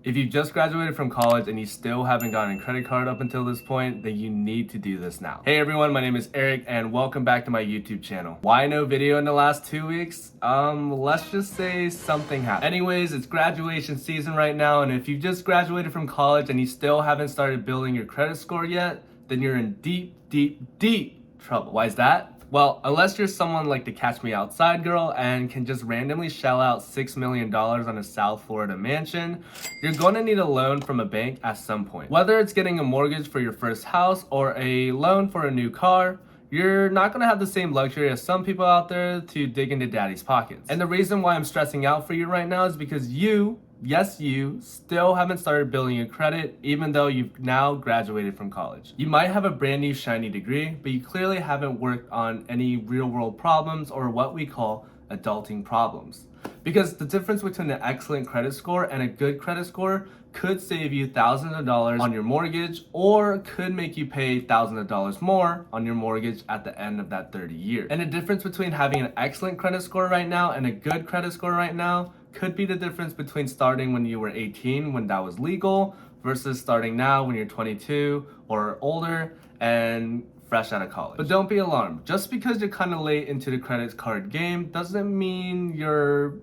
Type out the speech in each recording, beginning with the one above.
If you just graduated from college and you still haven't gotten a credit card up until this point, then you need to do this now. Hey everyone, my name is Eric and welcome back to my YouTube channel. Why no video in the last 2 weeks? Let's just say something happened. Anyways, it's graduation season right now, and if you just graduated from college and you still haven't started building your credit score yet, then you're in deep trouble. Why is that? Well, unless you're someone like the Catch Me Outside girl and can just randomly shell out $6 million on a South Florida mansion, you're going to need a loan from a bank at some point. Whether it's getting a mortgage for your first house or a loan for a new car, you're not going to have the same luxury as some people out there to dig into daddy's pockets. And the reason why I'm stressing out for you right now is because yes, you still haven't started building your credit even though you've now graduated from college. You might have a brand new shiny degree, but you clearly haven't worked on any real world problems or what we call adulting problems. Because the difference between an excellent credit score and a good credit score could save you thousands of dollars on your mortgage or could make you pay thousands of dollars more on your mortgage at the end of that 30 years. And the difference between having an excellent credit score right now and a good credit score right now could be the difference between starting when you were 18 when that was legal versus starting now when you're 22 or older and fresh out of college. But don't be alarmed. Just because you're kind of late into the credit card game doesn't mean you're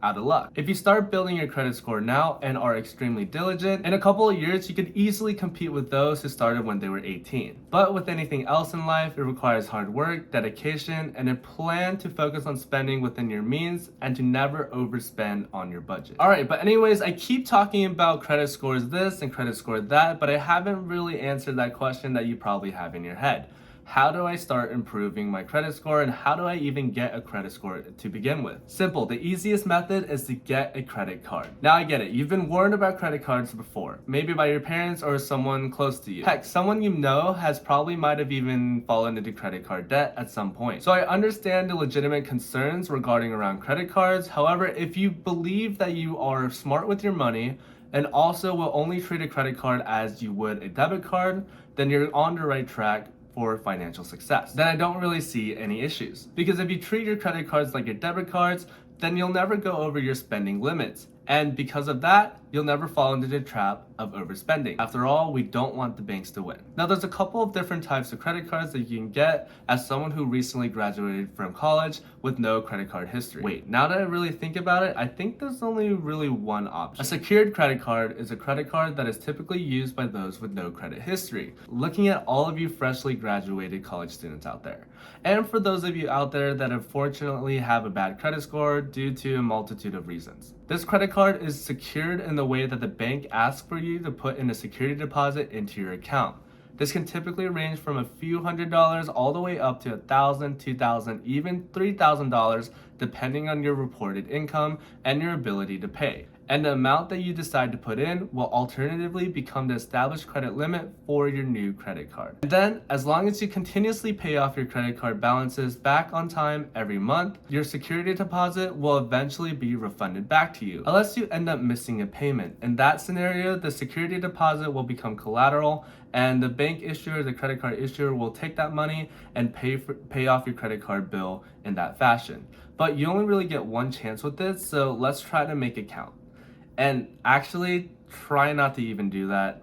out of luck. If you start building your credit score now and are extremely diligent, in a couple of years you could easily compete with those who started when they were 18. But with anything else in life, it requires hard work, dedication, and a plan to focus on spending within your means and to never overspend on your budget. Alright, but anyways, I keep talking about credit scores this and credit score that, but I haven't really answered that question that you probably have in your head. How do I start improving my credit score and how do I even get a credit score to begin with? Simple, the easiest method is to get a credit card. Now I get it, you've been warned about credit cards before, maybe by your parents or someone close to you. Heck, someone you know has probably might have even fallen into credit card debt at some point. So I understand the legitimate concerns regarding around credit cards. However, if you believe that you are smart with your money and also will only treat a credit card as you would a debit card, then you're on the right track for financial success. Then I don't really see any issues. Because if you treat your credit cards like your debit cards, then you'll never go over your spending limits. And because of that, you'll never fall into the trap of overspending. After all, we don't want the banks to win. Now, there's a couple of different types of credit cards that you can get as someone who recently graduated from college with no credit card history. Wait, now that I really think about it, I think there's only really one option. A secured credit card is a credit card that is typically used by those with no credit history. Looking at all of you freshly graduated college students out there. And for those of you out there that unfortunately have a bad credit score due to a multitude of reasons. This credit card is secured in the way that the bank asks for you to put in a security deposit into your account. This can typically range from a few $100s all the way up to $1,000, $2,000, even $3,000 depending on your reported income and your ability to pay. And the amount that you decide to put in will alternatively become the established credit limit for your new credit card. And then, as long as you continuously pay off your credit card balances back on time every month, your security deposit will eventually be refunded back to you, unless you end up missing a payment. In that scenario, the security deposit will become collateral, and the bank issuer, the credit card issuer, will take that money and pay off your credit card bill in that fashion. But you only really get one chance with this, so let's try to make it count. And actually, try not to even do that.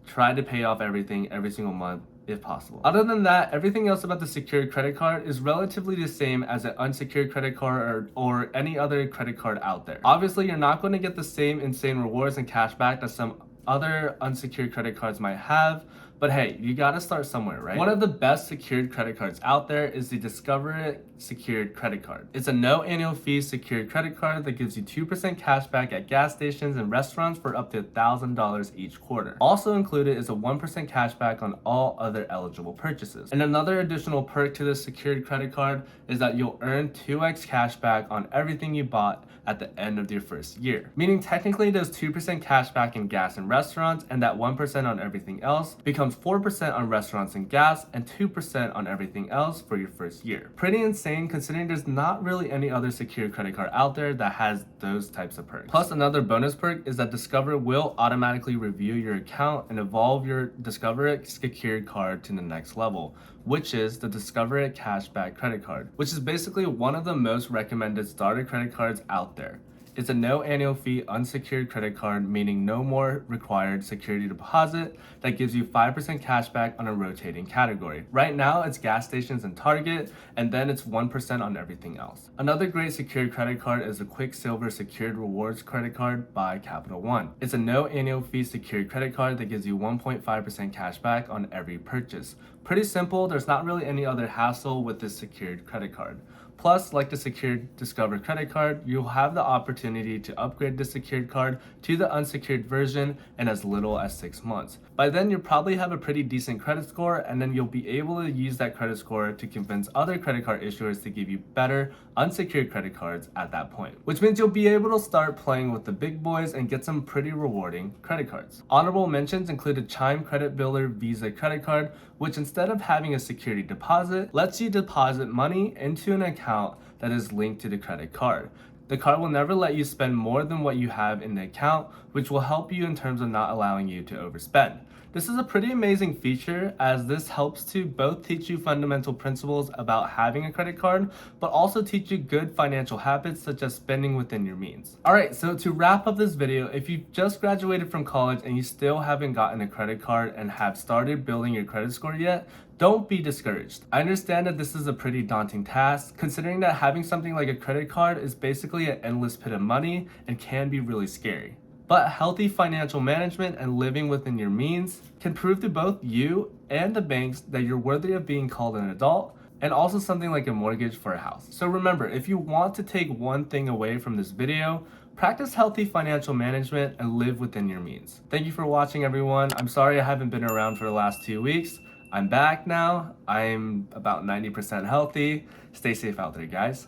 Try to pay off everything every single month if possible. Other than that, everything else about the secured credit card is relatively the same as an unsecured credit card or any other credit card out there. Obviously, you're not going to get the same insane rewards and cash back that some other unsecured credit cards might have, but hey, you gotta start somewhere, right? One of the best secured credit cards out there is the Discover It secured credit card. It's a no annual fee secured credit card that gives you 2% cash back at gas stations and restaurants for up to $1,000 each quarter. Also included is a 1% cash back on all other eligible purchases. And another additional perk to this secured credit card is that you'll earn 2x cash back on everything you bought at the end of your first year. Meaning technically there's 2% cash back in gas and restaurants, and that 1% on everything else becomes 4% on restaurants and gas and 2% on everything else for your first year. Pretty insane considering there's not really any other secured credit card out there that has those types of perks. Plus another bonus perk is that Discover will automatically review your account and evolve your Discover It secured card to the next level, which is the Discover It Cashback credit card, which is basically one of the most recommended starter credit cards out there. It's a no annual fee unsecured credit card, meaning no more required security deposit, that gives you 5% cash back on a rotating category. Right now, it's gas stations and Target, and then it's 1% on everything else. Another great secured credit card is the Quicksilver Secured Rewards Credit Card by Capital One. It's a no annual fee secured credit card that gives you 1.5% cash back on every purchase. Pretty simple, there's not really any other hassle with this secured credit card. Plus, like the secured Discover credit card, you'll have the opportunity to upgrade the secured card to the unsecured version in as little as 6 months. By then, you'll probably have a pretty decent credit score, and then you'll be able to use that credit score to convince other credit card issuers to give you better unsecured credit cards at that point. Which means you'll be able to start playing with the big boys and get some pretty rewarding credit cards. Honorable mentions include a Chime Credit Builder Visa credit card, which instead of having a security deposit, lets you deposit money into an account that is linked to the credit card. The card will never let you spend more than what you have in the account, which will help you in terms of not allowing you to overspend. This is a pretty amazing feature, as this helps to both teach you fundamental principles about having a credit card, but also teach you good financial habits such as spending within your means. Alright, so to wrap up this video, if you've just graduated from college and you still haven't gotten a credit card and have started building your credit score yet, don't be discouraged. I understand that this is a pretty daunting task, considering that having something like a credit card is basically an endless pit of money and can be really scary. But healthy financial management and living within your means can prove to both you and the banks that you're worthy of being called an adult, and also something like a mortgage for a house. So remember, if you want to take one thing away from this video, practice healthy financial management and live within your means. Thank you for watching, everyone. I'm sorry I haven't been around for the last 2 weeks. I'm back now. I'm about 90% healthy. Stay safe out there, guys.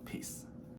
Peace.